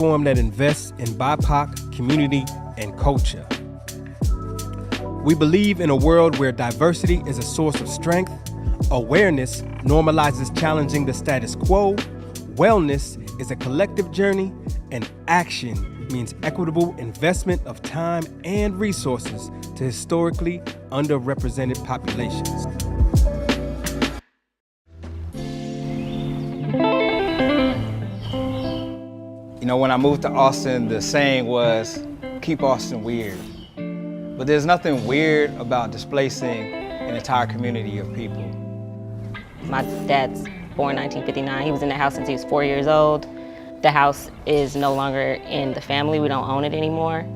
platform that invests in BIPOC community and culture. We believe in a world where diversity is a source of strength, awareness normalizes challenging the status quo, wellness is a collective journey, and action means equitable investment of time and resources to historically underrepresented populations. You know, when I moved to Austin, the saying was, keep Austin weird. But there's nothing weird about displacing an entire community of people. My dad's born in 1959. He was in the house since he was 4 years old. The house is no longer in the family. We don't own it anymore.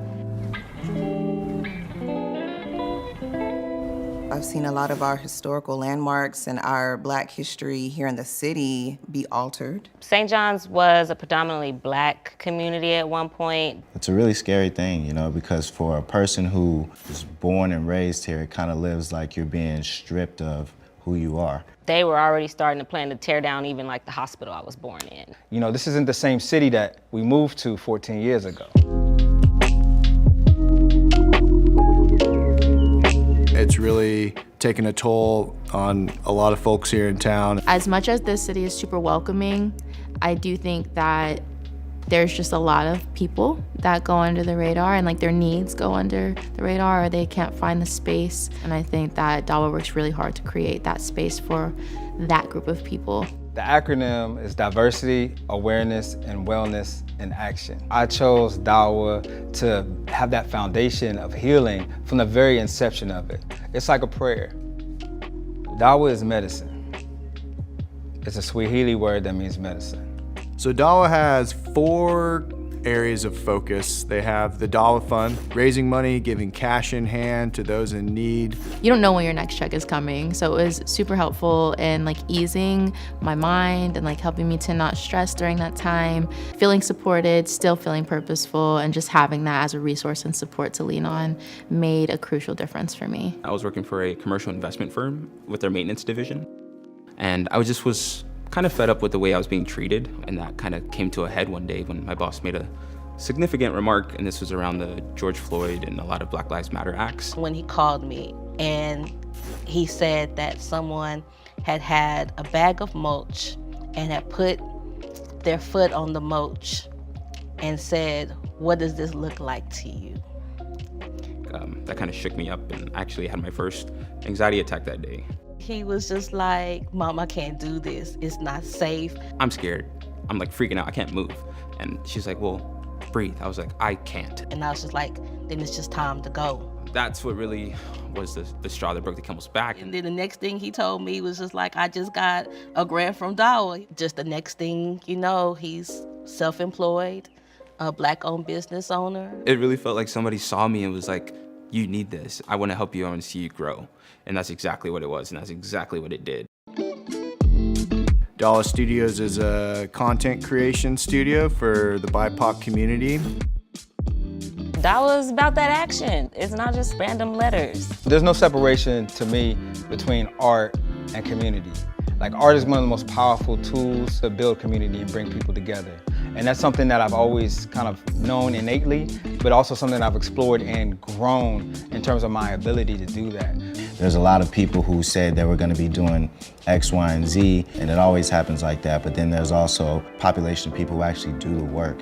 I've seen a lot of our historical landmarks and our Black history here in the city be altered. St. John's was a predominantly Black community at one point. It's a really scary thing, you know, because for a person who is born and raised here, it kind of lives like you're being stripped of who you are. They were already starting to plan to tear down even like the hospital I was born in. You know, this isn't the same city that we moved to 14 years ago. It's really taken a toll on a lot of folks here in town. As much as this city is super welcoming, I do think that there's just a lot of people that go under the radar and like their needs go under the radar or they can't find the space. And I think that DAWA works really hard to create that space for that group of people. The acronym is Diversity, Awareness, and Wellness in Action. I chose DAWA to have that foundation of healing from the very inception of it. It's like a prayer. DAWA is medicine. It's a Swahili word that means medicine. So DAWA has 4 areas of focus. They have the DAWA Fund, raising money, giving cash in hand to those in need. You don't know when your next check is coming, so it was super helpful in like easing my mind and like helping me to not stress during that time, feeling supported, still feeling purposeful, and just having that as a resource and support to lean on made a crucial difference for me. I was working for a commercial investment firm with their maintenance division, and I was kind of fed up with the way I was being treated, and that kind of came to a head one day when my boss made a significant remark, and this was around the George Floyd and a lot of Black Lives Matter acts. When he called me and he said that someone had a bag of mulch and had put their foot on the mulch and said, "What does this look like to you?" That kind of shook me up, and I actually had my first anxiety attack that day. He was just like, "Mom, I can't do this. It's not safe." I'm scared. I'm like freaking out. I can't move. And she's like, "Well, breathe." I was like, "I can't." And I was just like, then it's just time to go. That's what really was the straw that broke the camel's back. And then the next thing he told me was just like, "I just got a grant from DAWA." Just the next thing you know, he's self-employed, a Black-owned business owner. It really felt like somebody saw me and was like, "You need this. I want to help you. I want to see you grow." And that's exactly what it was, and that's exactly what it did. DAWA Studios is a content creation studio for the BIPOC community. DAWA is about that action. It's not just random letters. There's no separation to me between art and community. Like, art is one of the most powerful tools to build community and bring people together. And that's something that I've always kind of known innately, but also something I've explored and grown in terms of my ability to do that. There's a lot of people who said they were going to be doing X, Y, and Z, and it always happens like that. But then there's also a population of people who actually do the work.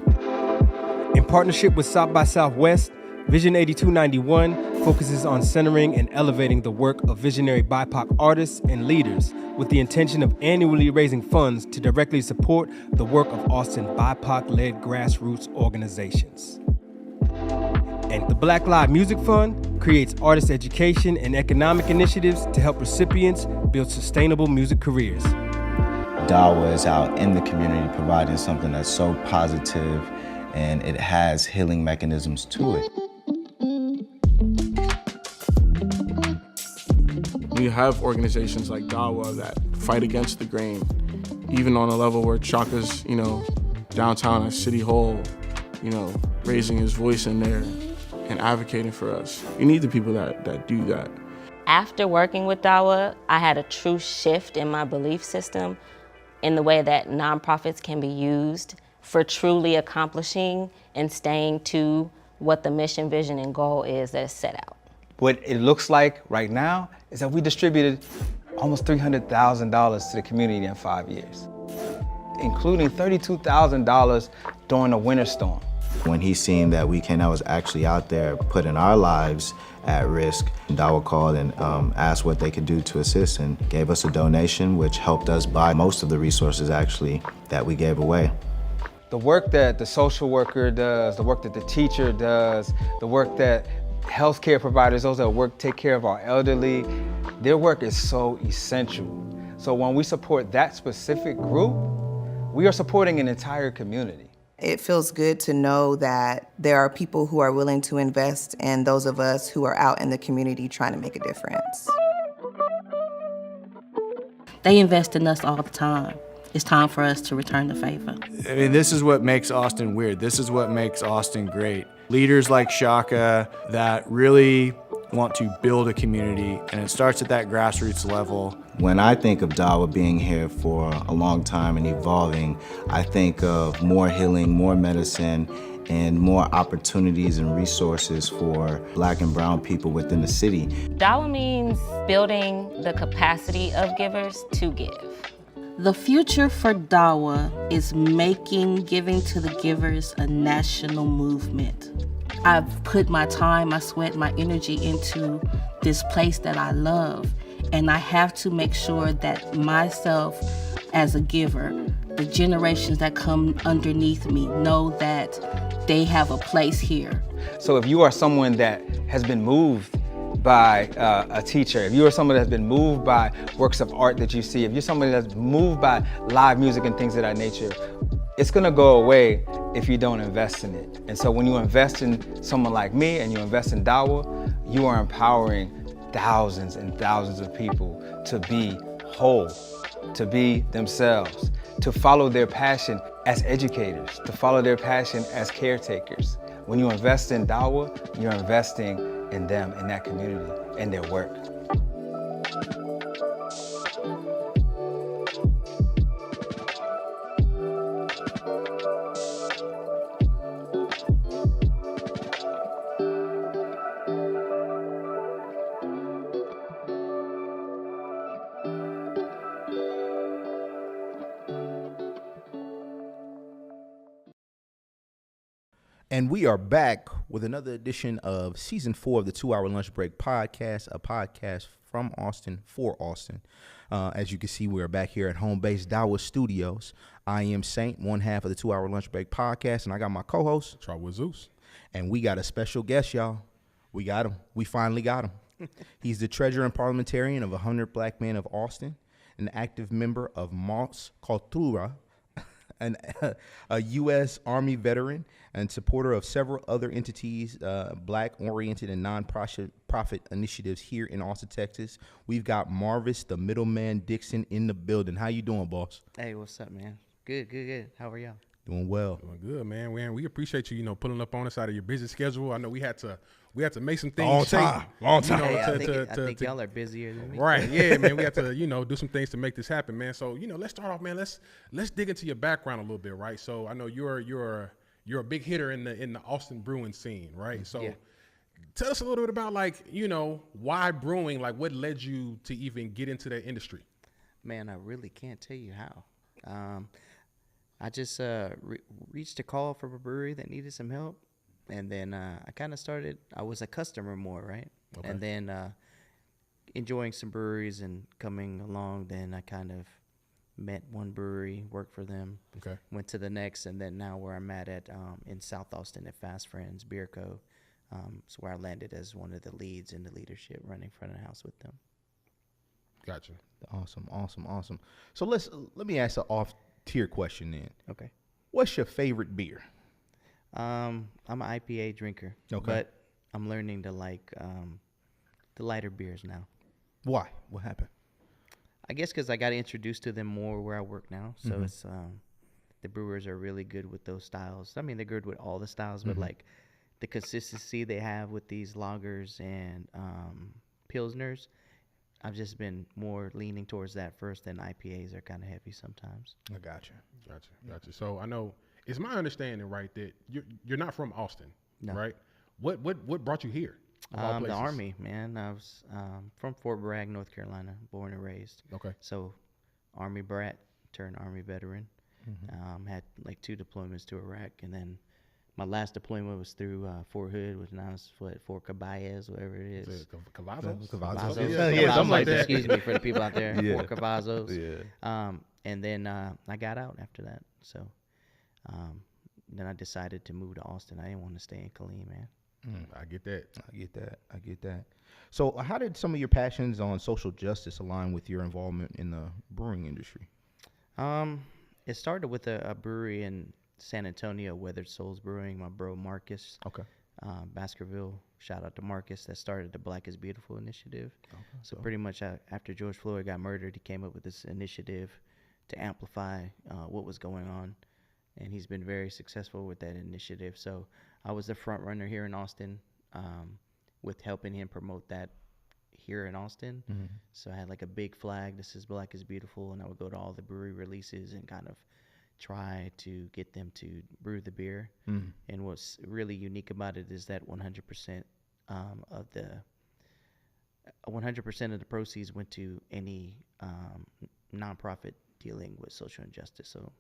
In partnership with South by Southwest, Vision 8291 focuses on centering and elevating the work of visionary BIPOC artists and leaders with the intention of annually raising funds to directly support the work of Austin BIPOC-led grassroots organizations. And the Black Lives Music Fund creates artist education and economic initiatives to help recipients build sustainable music careers. DAWA is out in the community providing something that's so positive, and it has healing mechanisms to it. We have organizations like DAWA that fight against the grain, even on a level where Chaka's, downtown at City Hall, raising his voice in there and advocating for us. You need the people that do that. After working with DAWA, I had a true shift in my belief system in the way that nonprofits can be used for truly accomplishing and staying to what the mission, vision, and goal is that is set out. What it looks like right now is that we distributed almost $300,000 to the community in 5 years, including $32,000 during the winter storm. When he seen that Weekend was actually out there putting our lives at risk, DAWA called and asked what they could do to assist and gave us a donation, which helped us buy most of the resources actually that we gave away. The work that the social worker does, the work that the teacher does, the work that healthcare providers, those that take care of our elderly, their work is so essential. So when we support that specific group, we are supporting an entire community. It feels good to know that there are people who are willing to invest in those of us who are out in the community trying to make a difference. They invest in us all the time. It's time for us to return the favor. I mean, this is what makes Austin weird. This is what makes Austin great. Leaders like Shaka that really want to build a community, and it starts at that grassroots level. When I think of DAWA being here for a long time and evolving, I think of more healing, more medicine, and more opportunities and resources for Black and brown people within the city. DAWA means building the capacity of givers to give. The future for DAWA is making giving to the givers a national movement. I've put my time, my sweat, my energy into this place that I love, and I have to make sure that myself as a giver, the generations that come underneath me know that they have a place here. So if you are someone that has been moved by a teacher, if you are someone that's been moved by works of art that you see, if you're somebody that's moved by live music and things of that nature, it's gonna go away if you don't invest in it. And so when you invest in someone like me and you invest in DAWA, you are empowering thousands and thousands of people to be whole, to be themselves, to follow their passion as educators, to follow their passion as caretakers. When you invest in DAWA, you're investing in them, in that community, in their work. And we are back with another edition of Season 4 of the 2-Hour Lunch Break Podcast, a podcast from Austin for Austin. As you can see, we are back here at home-based DAWA Studios. I am Saint, one half of the 2-Hour Lunch Break Podcast, and I got my co-host, Charles Zeus. And we got a special guest, y'all. We got him. We finally got him. He's the treasurer and parliamentarian of 100 Black Men of Austin, an active member of Mos Cultura, a U.S. Army veteran and supporter of several other entities, Black-oriented and non-profit initiatives here in Austin, Texas. We've got Marvis, the middleman Dixon, in the building. How you doing, boss? Hey, what's up, man? Good. How are y'all? Doing well. Doing good, man. We appreciate you, pulling up on us out of your busy schedule. I know we had to make some things long time. Hey, I think y'all are busier than me. Right? Yeah, man. We have to do some things to make this happen, man. So let's start off, man. Let's dig into your background a little bit, right? So I know you're a big hitter in the Austin brewing scene, right? So yeah. Tell us a little bit about why brewing, what led you to even get into that industry? Man, I really can't tell you how. I just reached a call from a brewery that needed some help, and then I kind of started. I was a customer more, right? Okay. And then enjoying some breweries and coming along, then I kind of met one brewery, worked for them. Okay. Went to the next, and then now where I'm at in South Austin at Fast Friends Beer Co. So where I landed as one of the leads in the leadership, running front of the house with them. Gotcha. Awesome. So let me ask an off-tier question then. Okay. What's your favorite beer? I'm an IPA drinker. Okay. But I'm learning to like the lighter beers now. Why? What happened? I guess because I got introduced to them more where I work now. So it's the brewers are really good with those styles. I mean, they're good with all the styles, but like the consistency they have with these lagers and pilsners, I've just been more leaning towards that first, and IPAs are kind of heavy sometimes. I gotcha. So I know It's my understanding, right, that you're not from Austin, No. right? What brought you here? Of all The places? Army, man. I was from Fort Bragg, North Carolina, born and raised. Okay. So, Army brat turned Army veteran. Had like 2 deployments to Iraq, and then my last deployment was through Fort Hood, which now is Fort Caballas, whatever it is. Is it Cavazos? Cavazos. Yeah, something like that. Excuse me for the people out there. Yeah. Fort Cavazos. Yeah. And then I got out after that. So then I decided to move to Austin. I didn't want to stay in Killeen, man. I get that. I get that. So, how did some of your passions on social justice align with your involvement in the brewing industry? It started with a brewery in San Antonio, Weathered Souls Brewing. My bro Marcus, Baskerville. Shout out to Marcus that started the Black is Beautiful initiative. So pretty much after George Floyd got murdered, he came up with this initiative to amplify what was going on, and he's been very successful with that initiative. So I was the front runner here in Austin with helping him promote that here in Austin. So I had like a big flag, this is Black is Beautiful, and I would go to all the brewery releases and kind of try to get them to brew the beer. And what's really unique about it is that 100% of the proceeds went to any nonprofit dealing with social injustice. So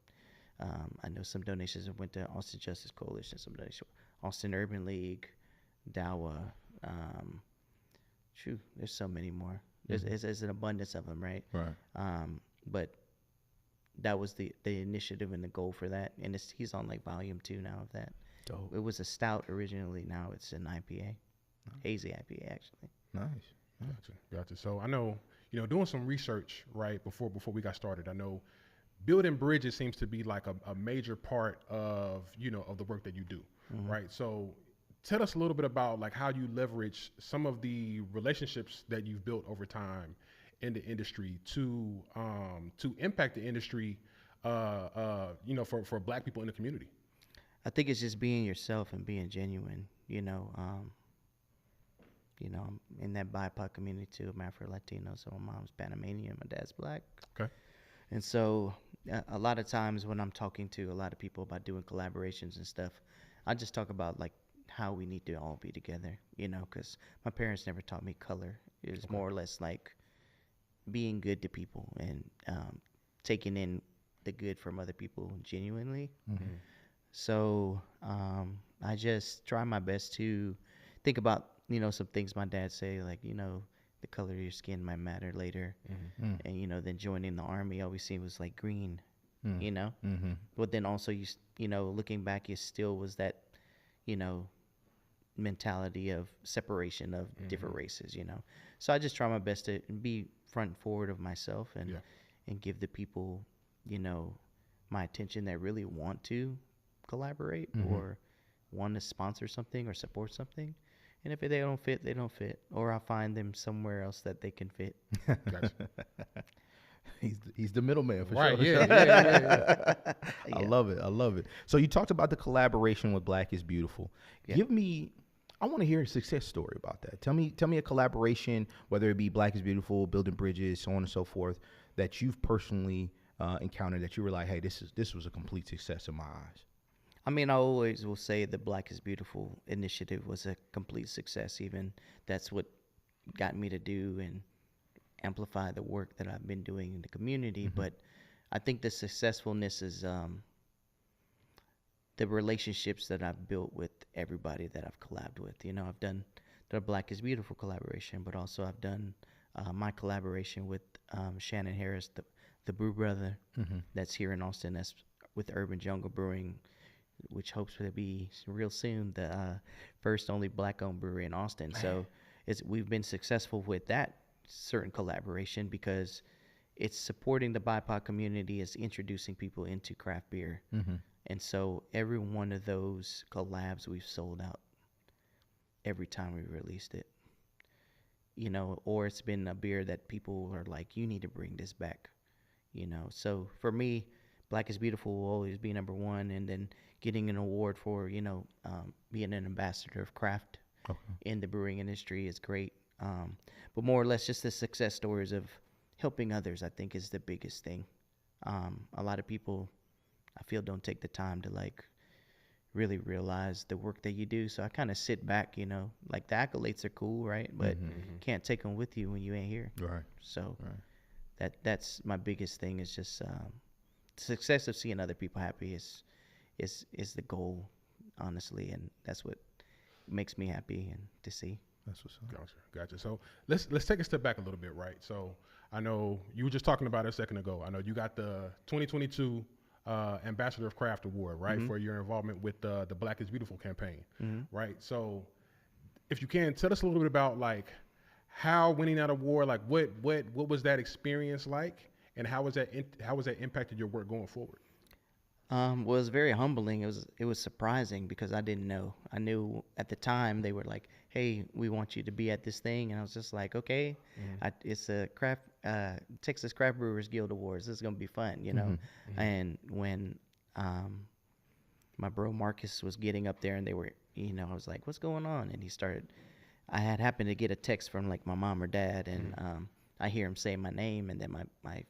I know some donations went to Austin Justice Coalition, some donations Austin Urban League, DAWA. There's so many more. There's an abundance of them, right? Right. But that was the initiative and the goal for that, and he's on like volume 2 now of that. Dope. It was a stout originally. Now it's an IPA, hazy IPA actually. Nice. Gotcha. So I know, doing some research right before we got started. I know building bridges seems to be like a major part of of the work that you do, right? So tell us a little bit about like how you leverage some of the relationships that you've built over time in the industry to impact the industry, for Black people in the community. I think it's just being yourself and being genuine. I'm in that BIPOC community too. I'm Afro-Latino, so my mom's Panamanian, my dad's Black. Okay. And so a lot of times when I'm talking to a lot of people about doing collaborations and stuff, I just talk about like how we need to all be together, because my parents never taught me color. It was more or less like being good to people and taking in the good from other people genuinely. So I just try my best to think about, some things my dad say, like, the color of your skin might matter later. And, then joining the Army always seemed was like green, But then also, looking back, it still was that, mentality of separation of different races, So I just try my best to be front and forward of myself and give the people, my attention that really want to collaborate or want to sponsor something or support something. And if they don't fit, they don't fit. Or I'll find them somewhere else that they can fit. Gotcha. He's the middleman for right, sure. Yeah. I love it. So you talked about the collaboration with Black is Beautiful. Yeah. I want to hear a success story about that. Tell me a collaboration, whether it be Black is Beautiful, Building Bridges, so on and so forth, that you've personally encountered that you were like, hey, this was a complete success in my eyes. I mean, I always will say the Black is Beautiful initiative was a complete success. Even that's what got me to do and amplify the work that I've been doing in the community. But I think the successfulness is the relationships that I've built with everybody that I've collabed with. I've done the Black is Beautiful collaboration, but also I've done my collaboration with Shannon Harris, the brew brother that's here in Austin, that's with Urban Jungle Brewing, which hopes to be real soon the first only Black-owned brewery in Austin. So we've been successful with that certain collaboration because it's supporting the BIPOC community, it's introducing people into craft beer. And so every one of those collabs we've sold out every time we released it. Or it's been a beer that people are like, you need to bring this back. So for me, Black is Beautiful will always be number one, and then getting an award for, being an ambassador of craft in the brewing industry is great. But more or less just the success stories of helping others, I think, is the biggest thing. A lot of people I feel don't take the time to like really realize the work that you do. So I kind of sit back, you know, like the accolades are cool, right? But can't take them with you when you ain't here. Right. So that's my biggest thing is just success of seeing other people happy is the goal, honestly, and that's what makes me happy and to see. That's what's up. Gotcha. So let's take a step back a little bit, right? So I know you were just talking about it a second ago. I know you got the 2022 Ambassador of Craft Award, right, for your involvement with the Black is Beautiful campaign, right? So if you can, tell us a little bit about like how winning that award, like what was that experience like, and how was that impacted your work going forward? Well, it was very humbling. It was surprising because I didn't know. I knew at the time they were like, "Hey, we want you to be at this thing," and I was just like, "Okay, it's a Texas Craft Brewers Guild Awards. This is gonna be fun, you know." And when my bro Marcus was getting up there, and they were, you know, I was like, "What's going on?" And he started. I had happened to get a text from like my mom or dad, and I hear him say my name, and then my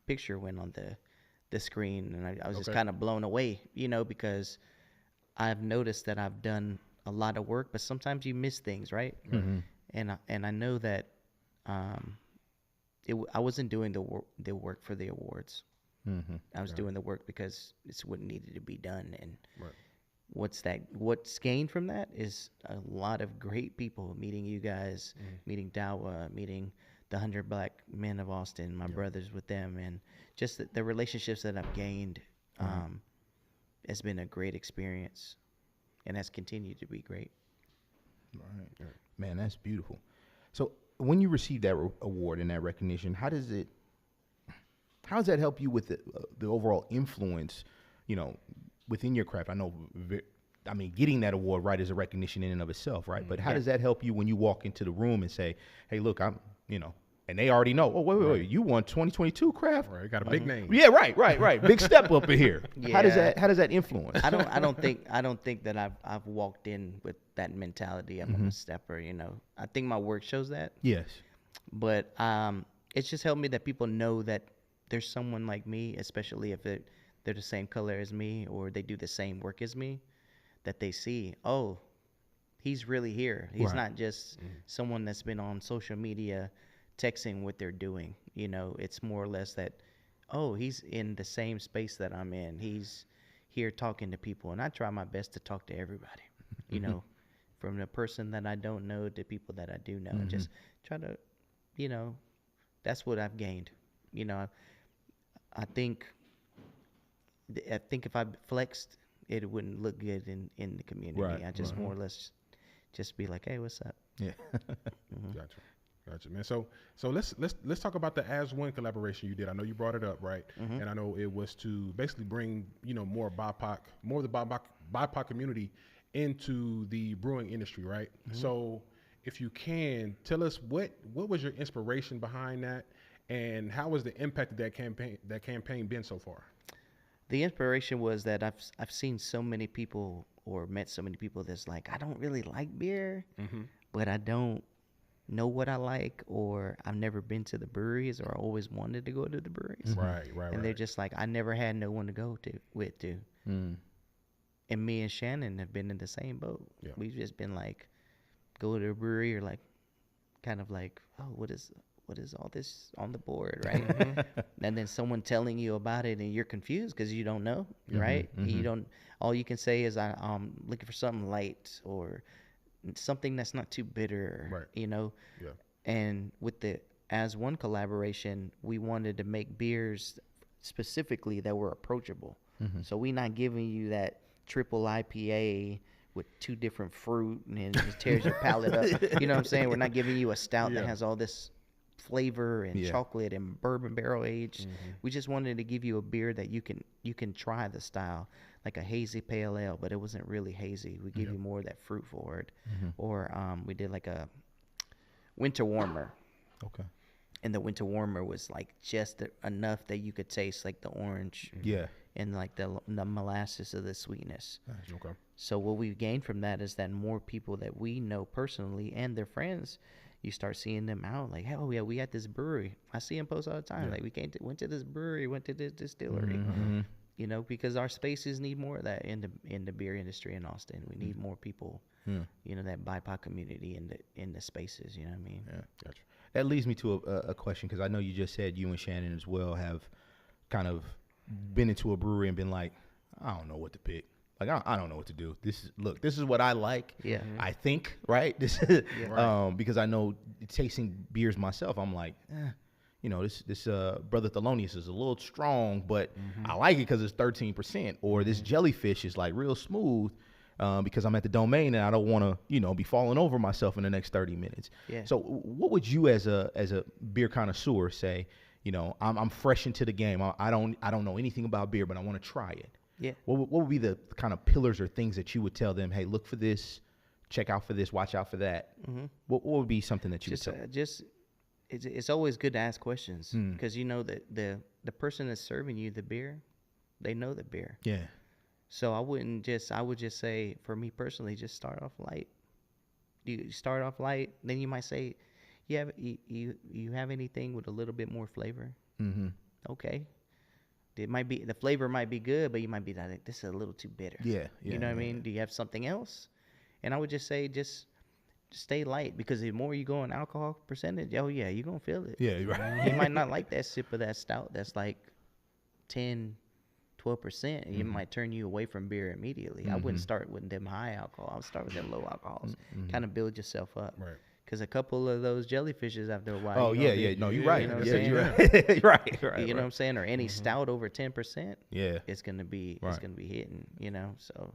picture went on the screen, and I was just kind of blown away, you know, because I've noticed that I've done a lot of work, but sometimes you miss things, right? And I know that I wasn't doing the work for the awards. I was doing the work because it's what needed to be done, and what's gained from that is a lot of great people, meeting you guys, meeting DAWA, meeting the 100 Black Men of Austin, my brothers with them, and just the relationships that I've gained has been a great experience, and has continued to be great. Right. Man, that's beautiful. So when you receive that award and that recognition, how does that help you with the overall influence, you know, within your craft? I know, getting that award, right, is a recognition in and of itself, right? But how does that help you when you walk into the room and say, "Hey, look, I'm," you know, and they already know, "Oh, wait, you won 2022 craft." Right, got a big name. Yeah, right. Big step up in here. Yeah. How does that influence? I don't think that I've walked in with that mentality. I'm a stepper, you know. I think my work shows that. Yes. But it's just helped me that people know that there's someone like me, especially if they're the same color as me or they do the same work as me, that they see, oh, he's really here. He's not just someone that's been on social media texting what they're doing. You know, it's more or less that, oh, he's in the same space that I'm in. He's here talking to people. And I try my best to talk to everybody, you know, from the person that I don't know to people that I do know. And just try to, you know, that's what I've gained. You know, I think if I flexed, it wouldn't look good in the community. Right, I just more or less just be like, "Hey, what's up?" Yeah. Gotcha, man. So let's talk about the As One collaboration you did. I know you brought it up, right? And I know it was to basically bring, you know, more of the BIPOC community into the brewing industry, right? So if you can tell us what was your inspiration behind that, and how was the impact of that campaign been so far? The inspiration was that I've seen so many people or met so many people that's like, I don't really like beer, but I don't know what I like, or I've never been to the breweries, or I always wanted to go to the breweries. Right. And they're just like, I never had no one to go with. And me and Shannon have been in the same boat. Yeah. We've just been like, go to a brewery, or like, kind of like, oh, what is all this on the board, right? And then someone telling you about it, and you're confused because you don't know, right? You don't. All you can say is, I'm looking for something light or something that's not too bitter, right? You know. Yeah. And with the As One collaboration, we wanted to make beers specifically that were approachable. So we're not giving you that triple IPA with 2 different fruit and it just tears your palate up. You know what I'm saying? We're not giving you a stout that has all this flavor and chocolate and bourbon barrel aged. We just wanted to give you a beer that you can try the style, like a hazy pale ale, but it wasn't really hazy. We give you more of that fruit forward. Or we did like a winter warmer. Okay. And the winter warmer was like just enough that you could taste like the orange. Yeah. And like the molasses of the sweetness. Okay. So what we've gained from that is that more people that we know personally and their friends, you start seeing them out like, oh yeah, we at this brewery. I see them post all the time. Like, we went to this brewery, went to this distillery. You know, because our spaces need more of that in the beer industry in Austin. We need more people, you know, that BIPOC community in the spaces. You know what I mean? Yeah, gotcha. That leads me to a question, because I know you just said you and Shannon as well have kind of been into a brewery and been like, I don't know what to pick. Like, I don't know what to do. This is what I like. Yeah. I think, right? This is, because I know tasting beers myself, I'm like, you know, this Brother Thelonious is a little strong, but I like it because it's 13%. Or this Jellyfish is like real smooth because I'm at the Domain and I don't want to, you know, be falling over myself in the next 30 minutes. Yeah. So what would you as a beer connoisseur say? You know, I'm fresh into the game. I don't know anything about beer, but I want to try it. Yeah. What would be the kind of pillars or things that you would tell them? Hey, look for this, check out for this, watch out for that. What would be something that you would tell? It's always good to ask questions, because you know that the person that's serving you the beer, they know the beer. Yeah. So I would just say, for me personally, just start off light. You start off light, then you might say, you have anything with a little bit more flavor? Okay. The flavor might be good, but you might be like, this is a little too bitter. Yeah. You know what I mean? Do you have something else? And I would just say, just stay light, because the more you go on alcohol percentage, you're gonna feel it. Yeah, right. You might not like that sip of that stout that's like 10, 12%, and it might turn you away from beer immediately. I wouldn't start with them high alcohol. I would start with them low alcohols. Kind of build yourself up. Right. Because a couple of those Jellyfishes after a while. Oh, you know, yeah. No, you're right. You know what I'm Yeah, saying? you're right. Right. You know what I'm saying? Or any stout over 10%. Yeah. It's gonna be hitting. You know, so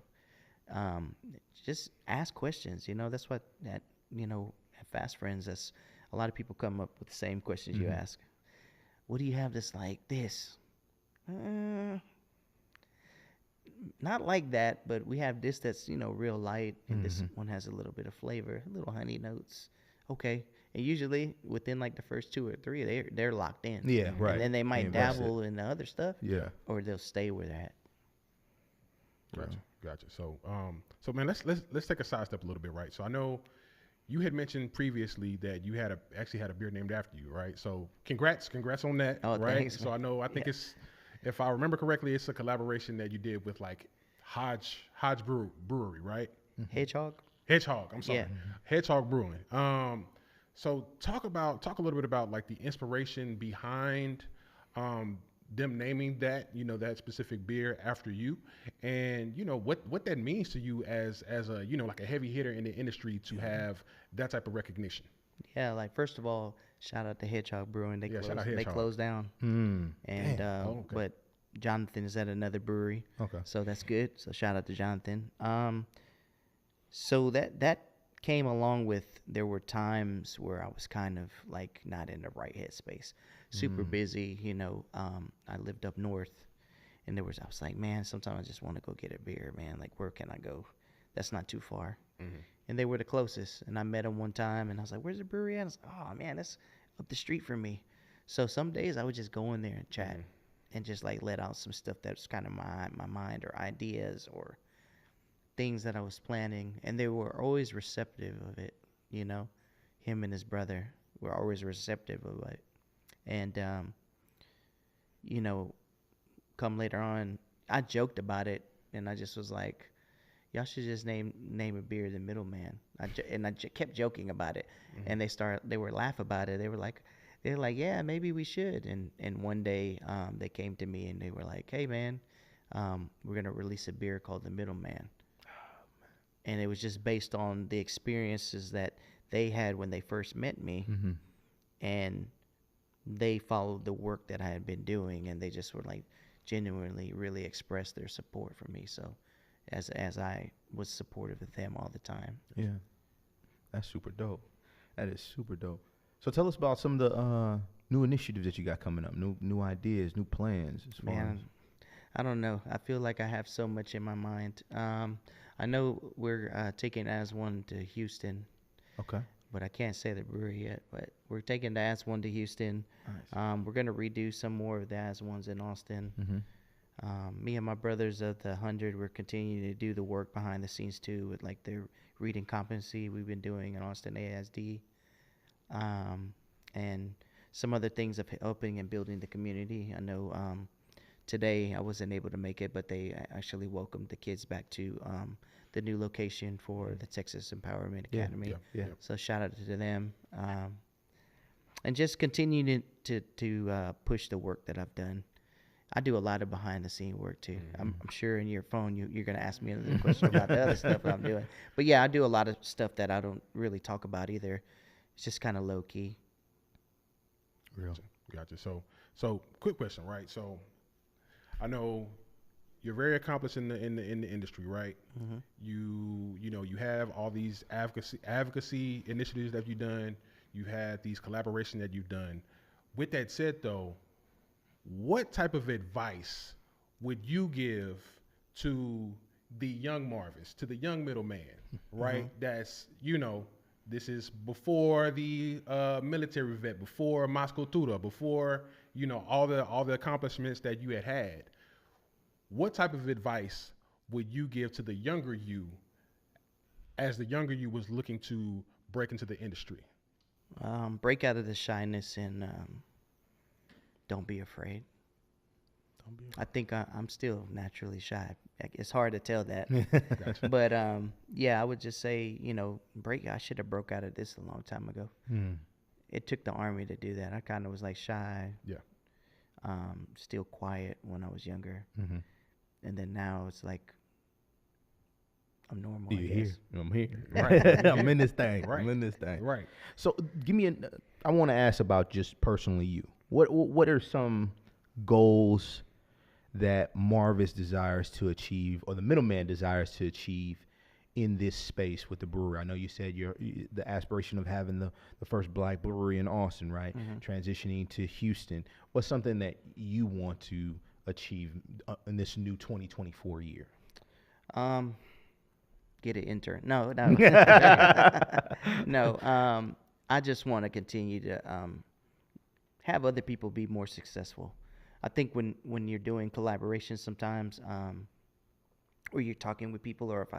just ask questions. You know, that's what at Fast Friends, that's a lot of people come up with the same questions you ask. What do you have that's like this? Not like that, but we have this that's, you know, real light, and this one has a little bit of flavor, little honey notes. Okay. And usually within like the first 2 or 3, they're locked in. Yeah, right. And then they might dabble in the other stuff. Yeah. Or they'll stay where they're at. Gotcha. So man, let's take a sidestep a little bit, right? So I know you had mentioned previously that you actually had a beer named after you, right? So congrats on that, right? Thanks, so I think it's, if I remember correctly, it's a collaboration that you did with like Hodge Brewery, right? Hedgehog. I'm sorry. Yeah. Hedgehog Brewing. So talk a little bit about like the inspiration behind them naming that, you know, that specific beer after you, and you know what that means to you as a, you know, like a heavy hitter in the industry to have that type of recognition. Yeah, like first of all, shout out to Hedgehog Brewing. They closed down. And but Jonathan is at another brewery. Okay. So that's good. So shout out to Jonathan. So that came along with, there were times where I was kind of like not in the right headspace, super busy, you know. I lived up north, and I was like, man, sometimes I just want to go get a beer, man. Like, where can I go? That's not too far. And they were the closest, and I met them one time, and I was like, where's the brewery at? I was like, oh man, that's up the street from me. So some days I would just go in there and chat and just like let out some stuff that's kind of my mind, or ideas, or things that I was planning, and they were always receptive of it. You know, him and his brother were always receptive of it. And you know, come later on, I joked about it, and I just was like, y'all should just name a beer the Middleman. I kept joking about it, and they were laugh about it. They were like, yeah, maybe we should. And one day they came to me and they were like, hey man, we're gonna release a beer called the Middleman. And it was just based on the experiences that they had when they first met me, and they followed the work that I had been doing, and they just were like genuinely really expressed their support for me. So as I was supportive of them all the time. Yeah, that's super dope. That is super dope. So tell us about some of the new initiatives that you got coming up, new ideas, new plans. Man, I don't know. I feel like I have so much in my mind. I know we're taking As One to Houston. Okay. But I can't say the brewery yet. But we're taking the As One to Houston. Nice. We're going to redo some more of the As Ones in Austin. Me and my brothers of the 100, we're continuing to do the work behind the scenes too, with like the reading competency we've been doing in Austin ASD. And some other things of helping and building the community. I know today I wasn't able to make it, but they actually welcomed the kids back to the new location for the Texas Empowerment Academy. So shout out to them. And just continue to push the work that I've done. I do a lot of behind the scene work too. I'm sure in your phone you're going to ask me another question about the other stuff that I'm doing. But yeah, I do a lot of stuff that I don't really talk about either. It's just kind of low key. Real. Gotcha. So quick question, right? So I know you're very accomplished in the industry, right? Mm-hmm. You have all these advocacy initiatives that you've done. You had these collaborations that you've done. With that said, though, what type of advice would you give to the young Marvis, to the young middleman, right? Mm-hmm. That's, this is before the military vet, before Moscow Tutor, before, all the accomplishments that you had. What type of advice would you give to the younger you as the younger you was looking to break into the industry? Break out of the shyness and don't be afraid. I think I'm still naturally shy. It's hard to tell that. Gotcha. But yeah, I would just say, I should have broke out of this a long time ago. It took the Army to do that. I kind of was like shy. Yeah. Still quiet when I was younger. Mm-hmm. And then now it's like I'm normal. I'm here. Right. I'm in this thing. Right. I'm in this thing. Right. So I want to ask about just personally you. What are some goals that Marvis desires to achieve, or the middleman desires to achieve in this space with the brewery? I know you said the aspiration of having the first black brewery in Austin, right? Mm-hmm. Transitioning to Houston. What's something that you want to achieve in this new 2024 year? Get an intern. No. No. I just want to continue to have other people be more successful. I think when you're doing collaborations sometimes, or you're talking with people, or if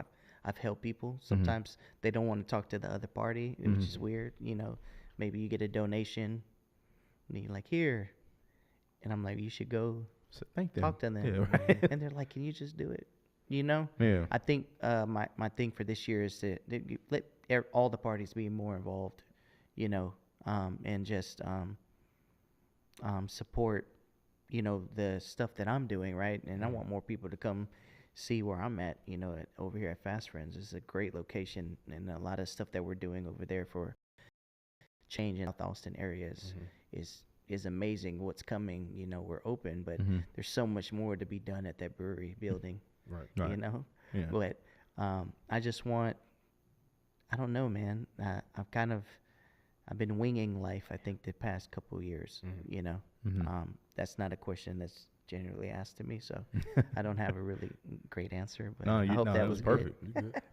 I've helped people, sometimes they don't want to talk to the other party, which is weird. Maybe you get a donation and you're like, here. And I'm like, you should go talk to them. Yeah, right. And they're like, can you just do it? Yeah. I think my thing for this year is to let all the parties be more involved, and just support, the stuff that I'm doing, right? And I want more people to come see where I'm at, over here at Fast Friends. It's a great location, and a lot of stuff that we're doing over there for change in South Austin areas is amazing. What's coming, we're open, but there's so much more to be done at that brewery building. Right. Yeah. But I just want, I don't know, man. I've been winging life, I think, the past couple of years. That's not a question that's generally asked to me, so I don't have a really great answer. But I hope that was perfect.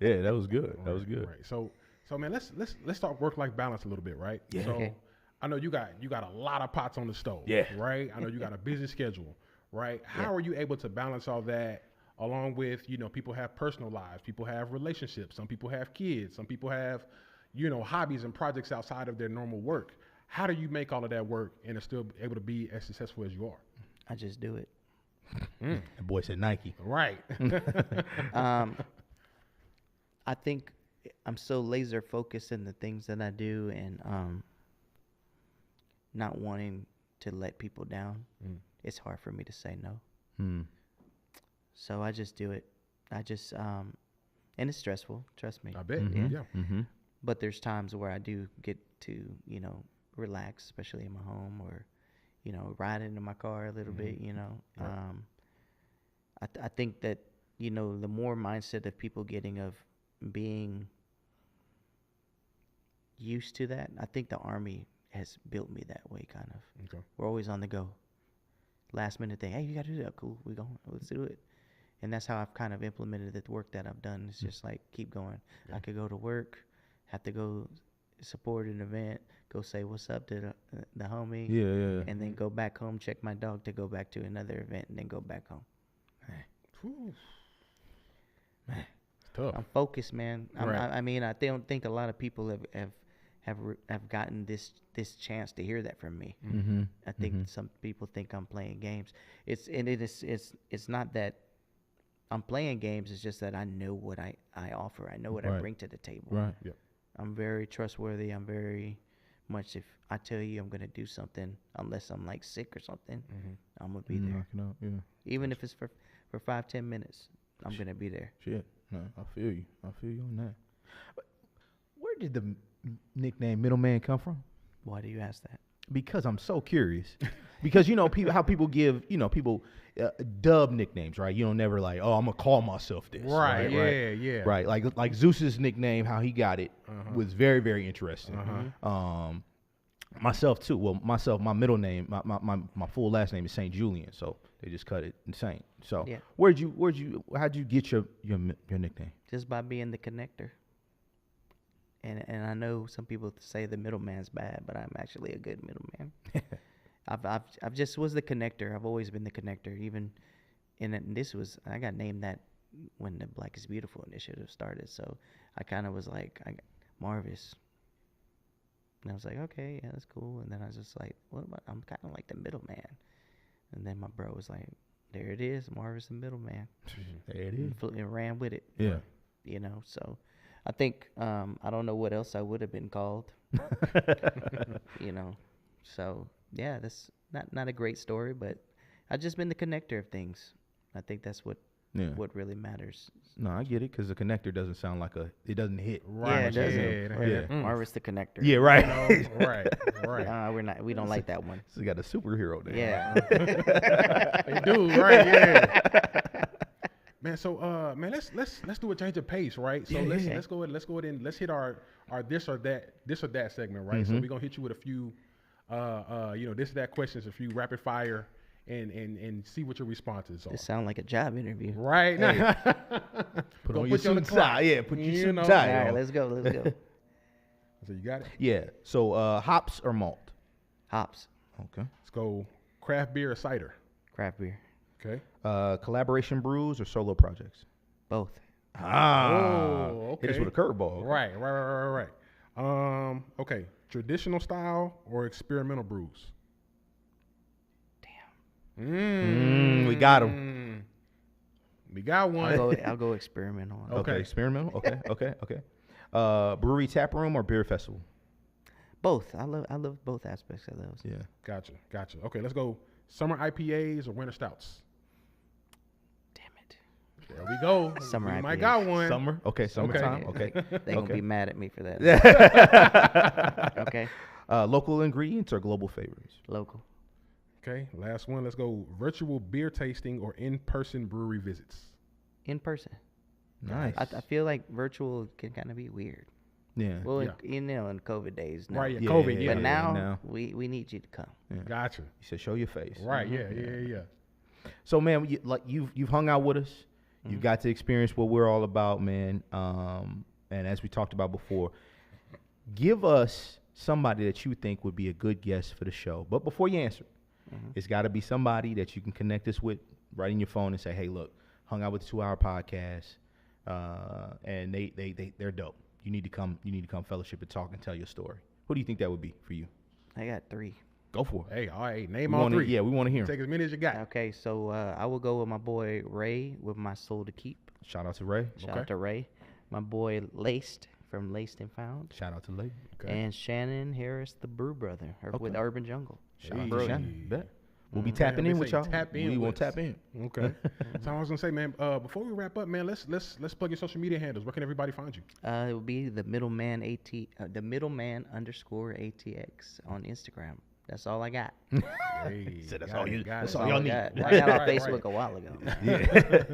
Yeah, that was good. That was good. Right. So man, let's talk work-life balance a little bit, right? Yeah. So okay. I know you got a lot of pots on the stove. Yeah. Right. I know you got a busy schedule, right? How are you able to balance all that? Along with, people have personal lives, people have relationships, some people have kids, some people have, hobbies and projects outside of their normal work. How do you make all of that work and are still able to be as successful as you are? I just do it. That boy said Nike. Right. I think I'm so laser focused in the things that I do, and not wanting to let people down. It's hard for me to say no. So I just do it. I just, and it's stressful, trust me. I bet. Yeah. Mm-hmm. But there's times where I do get to, relax, especially in my home, or, riding in my car a little bit, Right. I think that, the more mindset of people getting of being used to that, I think the Army has built me that way, kind of. Okay. We're always on the go. Last minute thing, hey, you got to do that. Cool, let's do it. And that's how I've kind of implemented the work that I've done. It's just like, keep going. Yeah. I could go to work, have to go support an event, go say what's up to the homie. Yeah. And then go back home, check my dog, to go back to another event, and then go back home. Man. It's tough. I'm focused, man. Right. I don't think a lot of people have gotten this chance to hear that from me. Mm-hmm. I think some people think I'm playing games. It's not that I'm playing games. It's just that I know what I offer. I know what I bring to the table. Right. Yep. I'm very trustworthy. I'm very much, if I tell you I'm gonna do something, unless I'm like sick or something, I'm gonna be there. Knock it out, yeah. Even if it's for 5-10 minutes, I'm gonna be there. Shit. No, I feel you. I feel you on that. But where did the nickname Middleman come from? Why do you ask that? Because I'm so curious. Because people, how people give, people dub nicknames, right? You don't never like, oh, I'm gonna call myself this, Right. Yeah. Right. Yeah. Right. Like Zeus's nickname, how he got it was very, very interesting. Myself too. Well, my middle name, my full last name is Saint Julian, so they just cut it in Saint. So Yeah. how'd you get your nickname? Just by being the connector. And I know some people say the middleman's bad, but I'm actually a good middleman. I've just was the connector. I've always been the connector. Even I got named that when the Black is Beautiful initiative started. So I kind of was like, Marvis. And I was like, okay, yeah, that's cool. And then I was just like, I'm kind of like the middleman. And then my bro was like, there it is, Marvis the middleman. There it is. And ran with it. Yeah. So I think, I don't know what else I would have been called. So yeah, that's not a great story, but I've just been the connector of things. I think that's what really matters. No, I get it, because the connector doesn't sound like it doesn't hit. Right. Yeah, it doesn't. Yeah. Marvis the connector. Yeah, right. Right. We don't like that one. So you got a superhero there. Yeah. They do, right? Yeah. Man, so let's do a change of pace, right? So let's go ahead and let's hit our this or that segment, right? So we're gonna hit you with a few this or that questions, a few rapid fire, and see what your responses are. This sound like a job interview. Right. Hey. Put on your suit and tie. Yeah, put your suit and tie. All right, let's go. So you got it? Yeah. So hops or malt? Hops. Okay. Let's go craft beer or cider. Craft beer. Okay. Collaboration brews or solo projects? Both. Okay. Hit us with a curveball. Right. Okay. Traditional style or experimental brews? We got them. We got one. I'll go experimental. Okay. Experimental. Okay. Brewery tap room or beer festival? Both. I love both aspects of those. Yeah. Gotcha. Okay, let's go. Summer IPAs or winter stouts? Damn it. There we go. Summer we IPAs. might got one. Summer. Okay. Summertime. Okay. They're gonna be mad at me for that. Okay. Local ingredients or global favorites? Local. Okay, last one. Let's go. Virtual beer tasting or in-person brewery visits? In person. Nice. I feel like virtual can kind of be weird. Yeah. Well, in COVID days. No. Right. Yeah. COVID. Yeah. But now we need you to come. Yeah. Gotcha. You said show your face. Right. Yeah. So, man, you've hung out with us. You've got to experience what we're all about, man. And as we talked about before, give us somebody that you think would be a good guest for the show. But before you answer, it's got to be somebody that you can connect us with right in your phone and say, hey, look, hung out with the 2 Hour Podcast, and they're dope. You need to come fellowship and talk and tell your story. Who do you think that would be for you? I got 3. Go for it. Hey, all right, name all 3. Yeah, we want to hear 'em. Take as many as you got. Okay, so I will go with my boy Ray with My Soul to Keep. Shout out to Ray. Shout out to Ray. My boy Laced from Laced and Found. Shout out to Laced. Okay. And Shannon Harris, the Brew Brother, with Urban Jungle. Shout out to Shannon. Bet. We'll be tapping in with y'all. We won't tap in. Okay. So I was gonna say, man, before we wrap up, man, let's plug your social media handles. Where can everybody find you? It will be the middleman _ATX on Instagram. That's all I got. Hey, So that's got all it, you. got That's it. all y'all need. I got on Facebook a while ago. Yeah.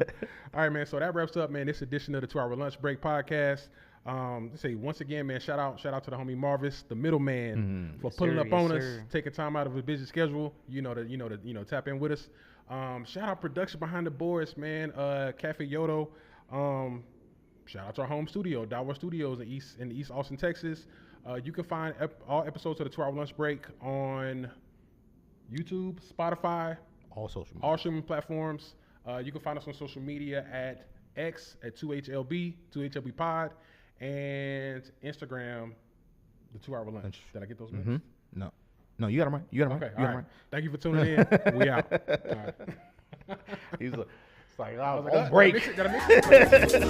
All right, man. So that wraps up, man, this edition of the 2 Hour Lunch Break Podcast. Let's say once again, man, shout out to the homie Marvis, the middleman, for pulling up on us, taking time out of his busy schedule, to tap in with us. Shout out production behind the boards, man. Cafe Yodo. Shout out to our home studio, DAWA Studios in East Austin, Texas. You can find all episodes of the 2 Hour Lunch Break on YouTube, Spotify, all social media. all streaming platforms. You can find us on social media at X at 2HLB Pod, and Instagram, The 2-hour lunch. Did I get those mixed? No, you got them right. You got them Okay, right. You got them right. Thank you for tuning in. We out. All right. right. He's like, it's like, I oh, was like, on break. Gotta mix it.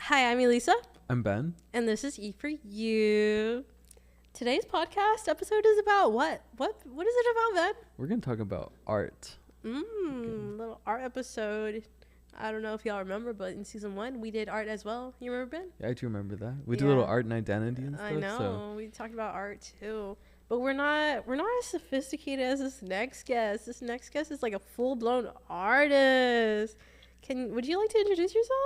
Hi, I'm Elisa. I'm Ben. And this is E for You. Today's podcast episode is about what? What is it about, Ben? We're going to talk about art. Little art episode. I don't know if y'all remember, but in season 1 we did art as well. You remember, Ben? Yeah, I do remember that. We did a little art and identity and stuff. I know. So. We talked about art too. But we're not as sophisticated as this next guest. This next guest is like a full-blown artist. Would you like to introduce yourself?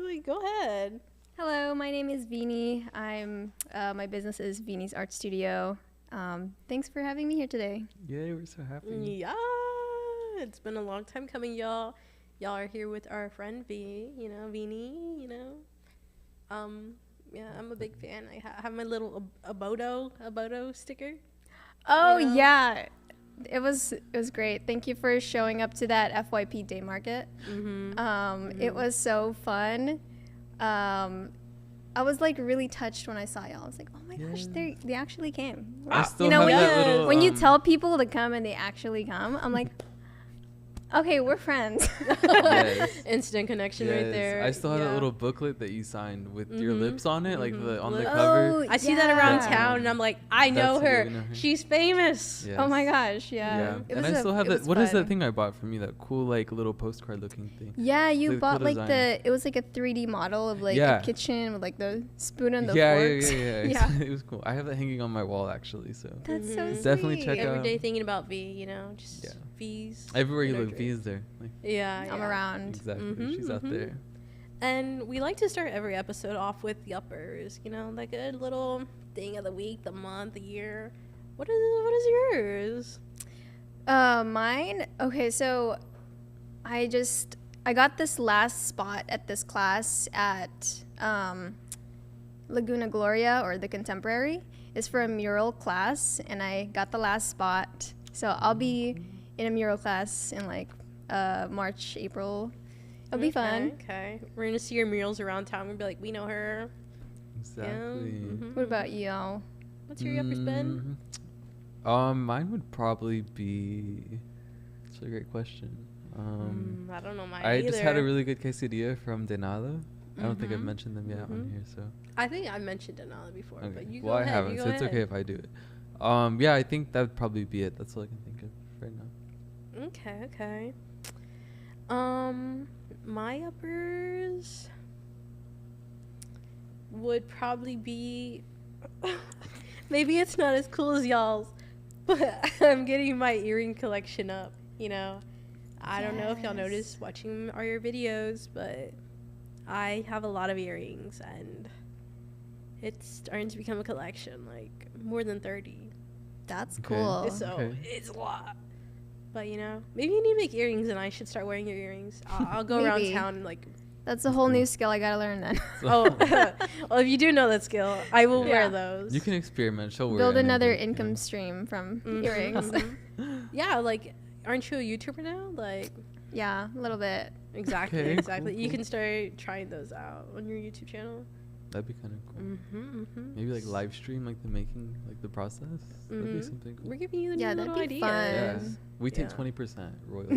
Like, go ahead. Hello, my name is Vini. My business is Vini's Art Studio. Thanks for having me here today. Yeah, we're so happy. Yeah, it's been a long time coming, y'all. Y'all are here with our friend V, Vini, Yeah, I'm a big fan. I have my little Abodo sticker. Oh, yeah. It was great. Thank you for showing up to that FYP Day Market. It was so fun. I was like really touched when I saw y'all. I was like, oh my gosh, they actually came. I still have that little, when you tell people to come and they actually come, I'm like, okay, we're friends. Yes. Instant connection right there. I still have that little booklet that you signed with your lips on it, like on the Oh, cover. I see that around town, and I'm like, I know her. You know her. She's famous. Yes. Oh my gosh, yeah. And I still have that. What is that thing I bought from you? That cool like little postcard looking thing. Yeah, you Really bought cool like design. it was like a 3D model of like a kitchen with like the spoon and the Yeah. forks. Yeah. It was cool. I have that hanging on my wall actually. So That's so sweet. definitely check out. Every day thinking about V, just V's. Everywhere you look, V is there. Like, I'm around. Exactly. She's out there. And we like to start every episode off with yuppers, like a little thing of the week, the month, the year. What is yours? Mine. Okay, so I got this last spot at this class at Laguna Gloria, or the Contemporary. It's for a mural class, and I got the last spot. So I'll be in a mural class in like March, April. It'll be fun. Okay. We're gonna see your murals around town. We'll be like, we know her. Exactly. What about you? What's your yuppers, Ben? Mine would probably be. That's a great question. I don't know mine I either. just had a really good quesadilla from Denala. I don't think I've mentioned them yet on here, so. I think I mentioned Denali before, Okay. but you well, go I ahead. haven't, so it's okay if I do it. Yeah, I think that would probably be it. That's all I can think of right now. Okay. My uppers would probably be maybe it's not as cool as y'all's, but I'm getting my earring collection up, I don't know if y'all noticed watching your videos, but I have a lot of earrings and it's starting to become a collection, like more than 30. That's cool. So it's a lot. But maybe you need to make earrings, and I should start wearing your earrings. I'll go around town like. That's a whole new skill I gotta learn then. Well, if you do know that skill, I will wear those. You can experiment. She'll wear. Build another income stream from earrings. Yeah, like, aren't you a YouTuber now? Like. Yeah, a little bit. Exactly. Okay, Exactly. cool, You can start trying those out on your YouTube channel. That'd be kind of cool. Maybe like live stream, like the making, like the process. That'd be something cool. We're giving you the Yeah, new that'd little be ideas. fun. We take 20% royalty.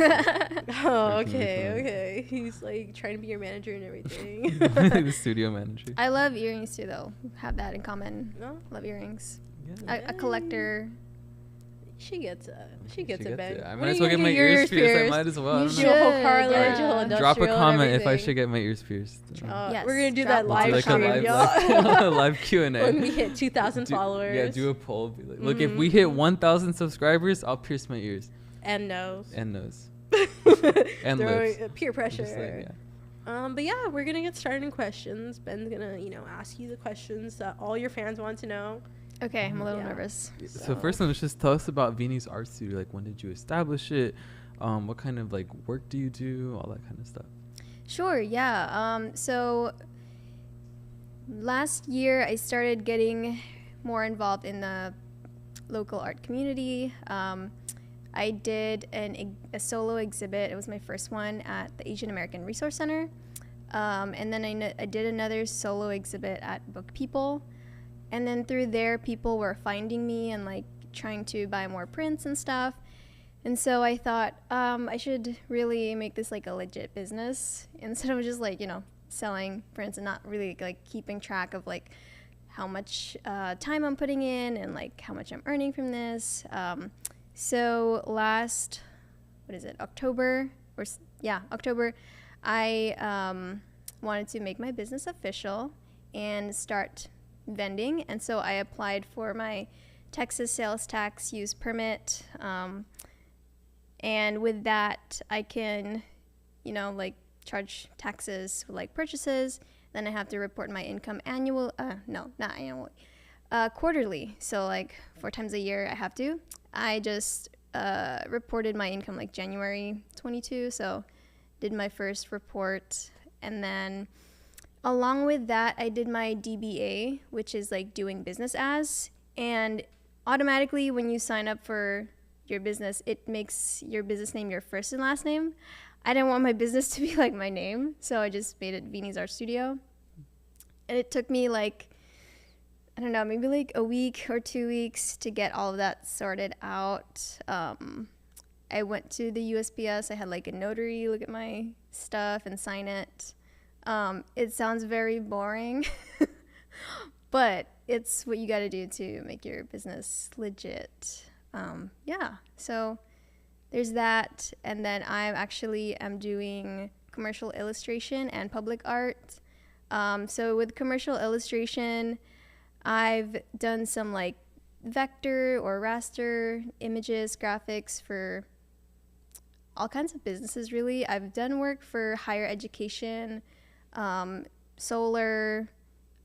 Oh, okay. He's like trying to be your manager and everything. The studio manager. I love earrings too, though. Have that in common. No? Love earrings. Yeah. A collector. She gets it. She gets it, Ben. I When might are as you well get gonna my your ears pierced. I might as well. I You don't should. know. Whole cartilage, Yeah. whole industrial Drop a and comment if I everything. should get my ears pierced. Yes, We're gonna do drop that it. live Like a stream, y'all. live Q&A. When we hit 2,000 followers. Yeah, do a poll. Be like, look, if we hit 1,000 subscribers, I'll pierce my ears And nose. and nose and Throwing, lips. peer I'm just pressure. like, yeah. But yeah, we're gonna get started in questions. Ben's gonna, ask you the questions that all your fans want to know. Okay, I'm a little nervous. So first, let's just tell us about Vini's Art Studio. Like, when did you establish it? What kind of like work do you do? All that kind of stuff. Sure, yeah. So last year I started getting more involved in the local art community. I did a solo exhibit. It was my first one at the Asian American Resource Center. And then I did another solo exhibit at Book People. And then through there, people were finding me and like trying to buy more prints and stuff. And so I thought I should really make this like a legit business instead of just like, selling prints and not really like keeping track of like how much time I'm putting in and like how much I'm earning from this. So last, October, I wanted to make my business official and start vending, and so I applied for my Texas sales tax use permit, and with that I can, you know, like charge taxes for like purchases. Then I have to report my income quarterly. So like 4 times a year I have to. I just reported my income like January 22, so did my first report, and then along with that I did my DBA, which is like doing business as, and automatically when you sign up for your business, it makes your business name your first and last name. I didn't want my business to be like my name, so I just made it Vini's Art Studio. And it took me like, I don't know, maybe like a week or 2 weeks to get all of that sorted out. I went to the USPS. I had like a notary look at my stuff and sign it. It sounds very boring, but it's what you got to do to make your business legit. Yeah, so there's that. And then I actually am doing commercial illustration and public art. So with commercial illustration, I've done some like vector or raster images, graphics for all kinds of businesses really. I've done work for higher education, solar,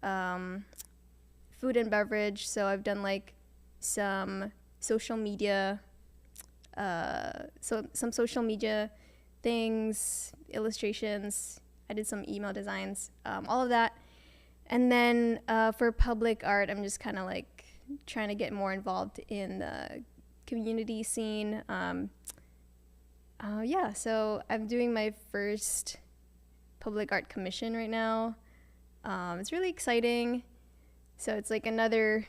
food and beverage. So I've done like some social media, some social media things, illustrations. I did some email designs, all of that. And then for public art, I'm just kind of like trying to get more involved in the community scene. Yeah, so I'm doing my first public art commission right now. It's really exciting. So it's like another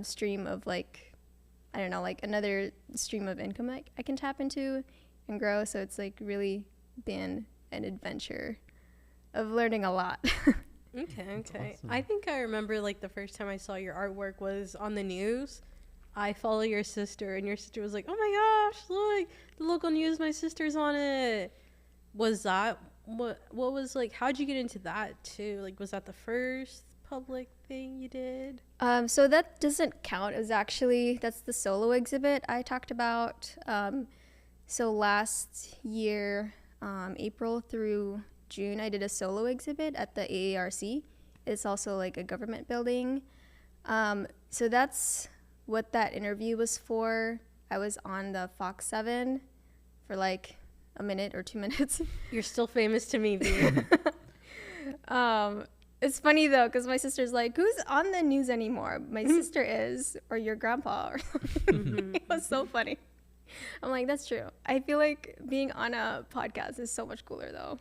stream of like, I don't know, like another stream of income that I can tap into and grow. So it's like really been an adventure of learning a lot. Okay. Awesome. I think I remember like the first time I saw your artwork was on the news. I follow your sister, and your sister was like, "Oh my gosh, look, the local news, my sister's on it." Was that what was like, how'd you get into that too? Like, was that the first public thing you did? So that doesn't count. It was actually, that's the solo exhibit I talked about. So last year, April through June, I did a solo exhibit at the AARC. It's also like a government building. So that's what that interview was for. I was on the Fox 7 for like a minute or 2 minutes. You're still famous to me, V. It's funny though, because my sister's like, "Who's on the news anymore?" My sister is, or your grandpa or something. It was so funny. I'm like, that's true. I feel like being on a podcast is so much cooler though.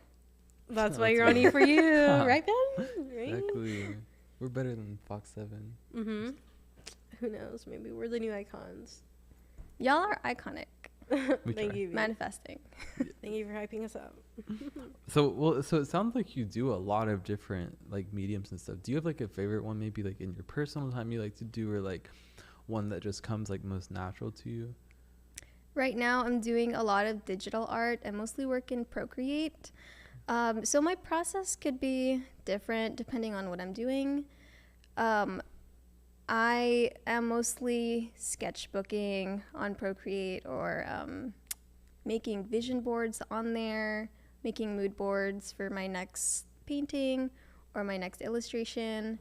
That's why you're on E for You, right, Ben? Right? Exactly. We're better than Fox 7. Mm-hmm. Who knows? Maybe we're the new icons. Y'all are iconic. Thank you. Manifesting. Thank you for hyping us up. So it sounds like you do a lot of different like mediums and stuff. Do you have like a favorite one, maybe like in your personal time you like to do, or like one that just comes like most natural to you? Right now I'm doing a lot of digital art. I mostly work in Procreate. So my process could be different depending on what I'm doing. I am mostly sketchbooking on Procreate, or making vision boards on there, making mood boards for my next painting or my next illustration.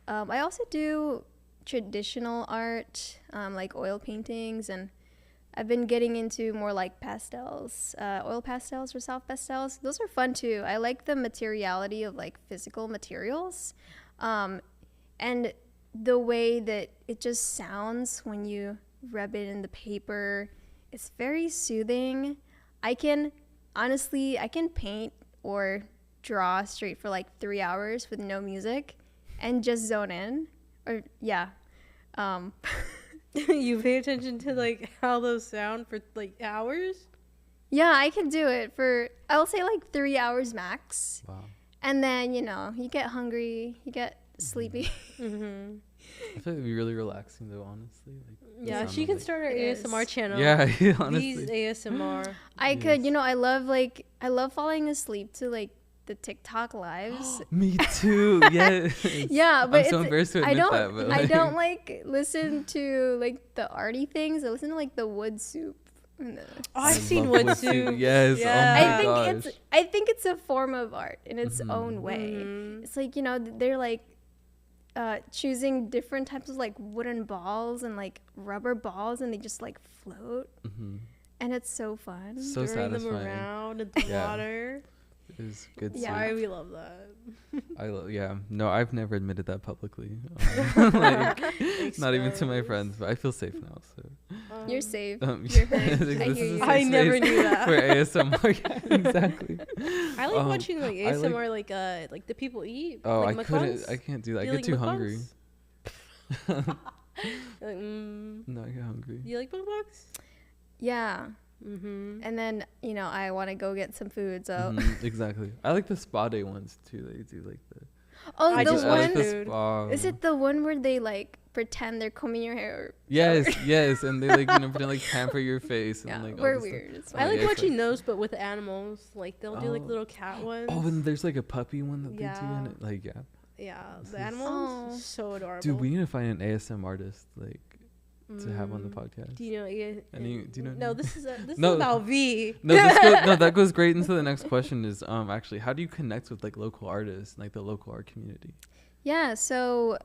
I also do traditional art, like oil paintings, and I've been getting into more like pastels, oil pastels or soft pastels. Those are fun too. I like the materiality of like physical materials, and the way that it just sounds when you rub it in the paper. It's very soothing. I can paint or draw straight for like 3 hours with no music and just zone in. Or yeah. You pay attention to like how those sound for like hours? Yeah, I can do it for, I'll say like 3 hours max. Wow. And then, you know, you get hungry, you get sleepy. I feel like it'd be really relaxing though, honestly. Like, Yeah, she can start her ASMR channel. Yeah, honestly. These ASMR. I could, you know, I love falling asleep to like the TikTok lives. Me too. Yeah. Yeah, but I'm so embarrassed to admit that. But I don't like listen to like the arty things. I listen to like the wood soup. I've seen wood soup. Yes. Yeah. Oh my gosh. I think it's a form of art in its own way. It's like, you know, they're like choosing different types of like wooden balls and like rubber balls, and they just like float. And it's so fun. So throwing satisfying. them around in the water. It is good. Yeah, we love that. No, I've never admitted that publicly. Like, not even to my friends, but I feel safe now. So you're safe. You're heard. I never knew that. For ASMR, yeah, exactly. I like watching like ASMR, like the people eat. Oh, like I can't do that. I get too hungry. No, I get hungry. You like mukbangs? Yeah. And then, you know, I want to go get some food, so exactly. I like the spa day ones too. They do like the is it the one where they like pretend they're combing your hair? Yes, and they like pretend like pamper your face and like we're weird. I like watching those, but with animals. Like they'll do like little cat ones. Oh, and there's like a puppy one that they do, and it, like yeah, the animals so adorable. Dude, we need to find an ASM artist like to have on the podcast. Do you know? Do you know? No, this is about V. No, that goes great into the next question. Is actually, how do you connect with like local artists, like the local art community? Yeah, so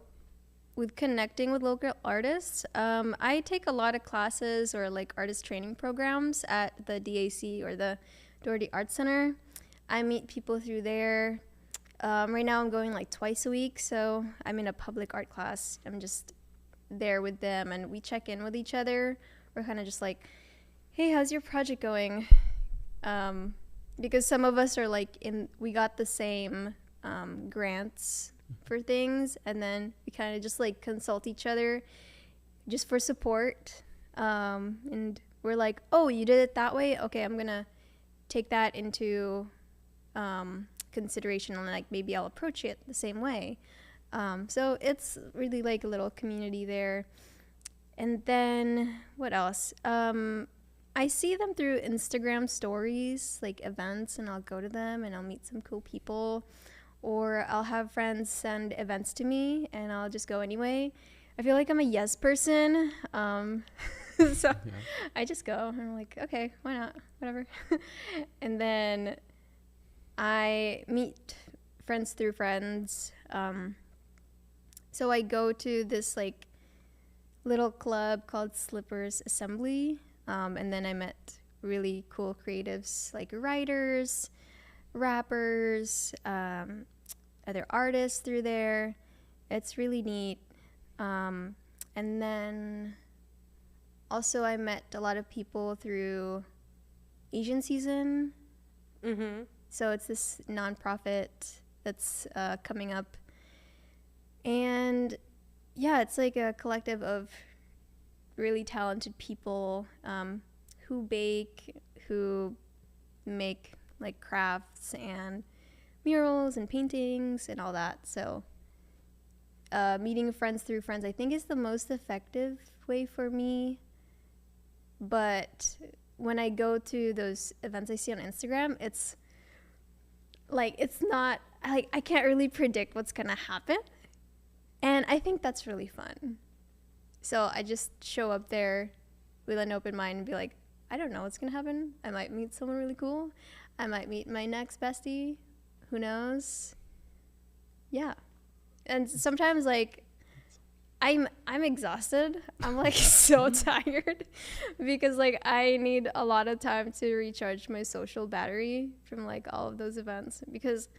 with connecting with local artists, I take a lot of classes or like artist training programs at the DAC or the Doherty Art Center. I meet people through there. Right now I'm going like twice a week, so I'm in a public art class. I'm just there with them, and we check in with each other. We're kind of just like, hey, how's your project going? Because some of us are like we got the same grants for things, and then we kind of just like consult each other just for support. And we're like, oh, you did it that way? Okay, I'm gonna take that into consideration, and like maybe I'll approach it the same way. So it's really like a little community there. And then what else? I see them through Instagram stories, like events, and I'll go to them and I'll meet some cool people. Or I'll have friends send events to me and I'll just go anyway. I feel like I'm a yes person. So I just go and I'm like, okay, why not? Whatever. And then I meet friends through friends. So I go to this like little club called Slippers Assembly, and then I met really cool creatives like writers, rappers, other artists through there. It's really neat. And then also I met a lot of people through Asian Season. So it's this nonprofit that's coming up. And yeah, it's like a collective of really talented people who bake, who make like crafts and murals and paintings and all that. So meeting friends through friends, I think, is the most effective way for me. But when I go to those events I see on Instagram, it's like, it's not, like, I can't really predict what's gonna happen. And I think that's really fun. So I just show up there with an open mind and be like, I don't know what's gonna happen. I might meet someone really cool. I might meet my next bestie. Who knows? Yeah. And sometimes like I'm exhausted. I'm like so tired because like I need a lot of time to recharge my social battery from like all of those events, because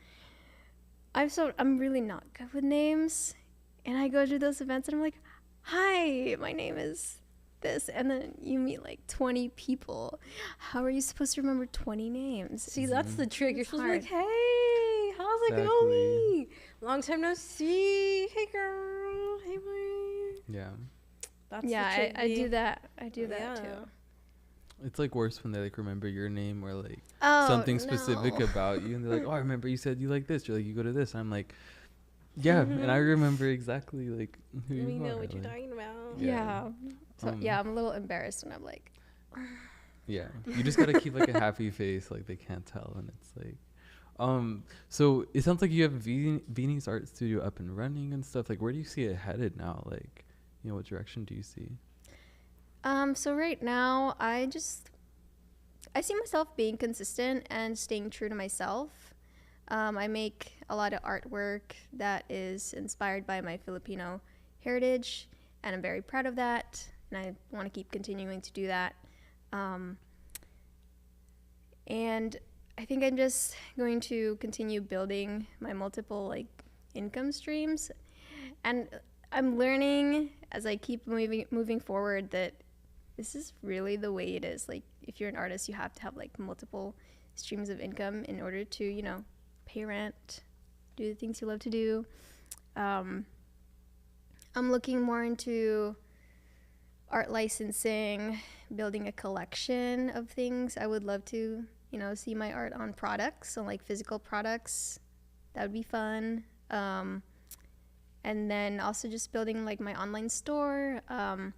I'm really not good with names. And I go to those events and I'm like, hi, my name is this. And then you meet like 20 people. How are you supposed to remember 20 names? See, that's the trick. You're supposed to be like, hard. hey, how's it going? Long time no see. Hey, girl. Hey, boy. Yeah. That's yeah, the trick, I do that. I do that Yeah. too. It's like worse when they like remember your name or like Oh, something specific no. about you, and they're like, oh, I remember you said you like this. You're like, you go to this. And I'm like, Yeah, and I remember exactly like who We you know are. what you're like, talking about. Yeah. So yeah, I'm a little embarrassed when I'm like, Yeah, you just gotta keep like a happy face, like they can't tell, and it's like, so it sounds like you have Beanie's art studio up and running and stuff. Like, where do you see it headed now? Like, you know, what direction do you see? So right now, I see myself being consistent and staying true to myself. I make a lot of artwork that is inspired by my Filipino heritage, and I'm very proud of that, and I want to keep continuing to do that. And I think I'm just going to continue building my multiple like income streams, and I'm learning as I keep moving forward that this is really the way it is. Like, if you're an artist, you have to have like multiple streams of income in order to, you know, pay rent, do the things you love to do. I'm looking more into art licensing, building a collection of things. I would love to, you know, see my art on products, on like physical products. That would be fun. And then also just building like my online store, and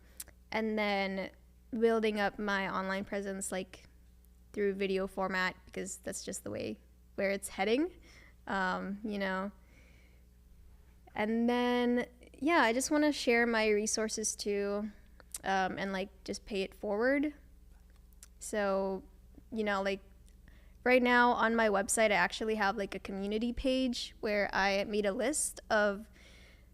then building up my online presence like through video format, because that's just the way where it's heading, you know. And then, yeah, I just want to share my resources too, and like just pay it forward. So, you know, like right now on my website, I actually have like a community page where I made a list of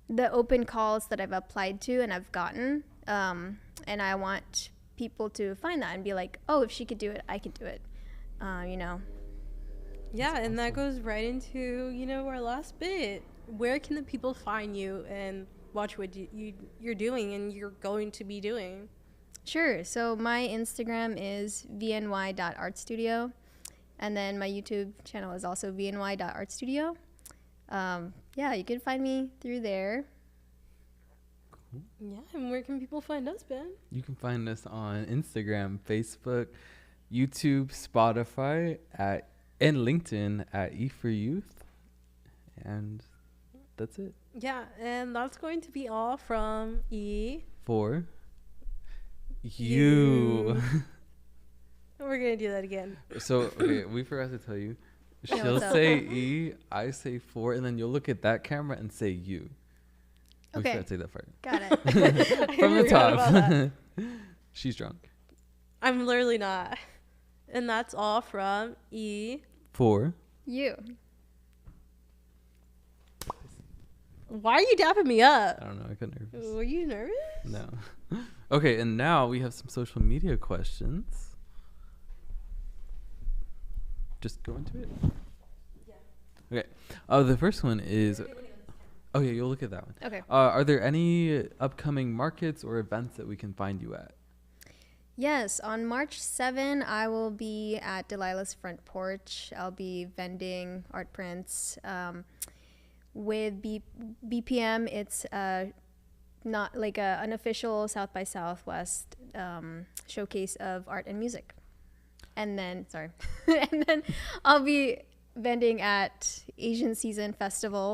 the open calls that I've applied to and I've gotten. And I want people to find that and be like, oh, if she could do it, I could do it, you know. Yeah, and that goes right into, you know, our last bit. Where can the people find you and watch what you're doing and you're going to be doing? Sure. So my Instagram is vny.artstudio, and then my YouTube channel is also vny.artstudio. Yeah, you can find me through there. Yeah, and where can people find us, Ben? You can find us on Instagram, Facebook, YouTube, Spotify, and LinkedIn at E4Youth. And that's it. Yeah, and that's going to be all from E. For you. We're going to do that again. So, okay, we forgot to tell you. Yeah, She'll what's up? say E, I say for, and then you'll look at that camera and say you. Okay. We forgot to say that part. Got it. From the forgot about top. She's drunk. I'm literally not. And that's all from E. For You. Why are you dapping me up? I don't know, I got nervous. Were you nervous? No. Okay, and now we have some social media questions. Just go into it. Yeah. Okay. The first one is. Oh yeah, you'll look at that one. Okay. Are there any upcoming markets or events that we can find you at? Yes, on March 7, I will be at Delilah's Front Porch. I'll be vending art prints. With BPM, it's not like an unofficial South by Southwest showcase of art and music. And then, and then I'll be vending at Asian Season Festival.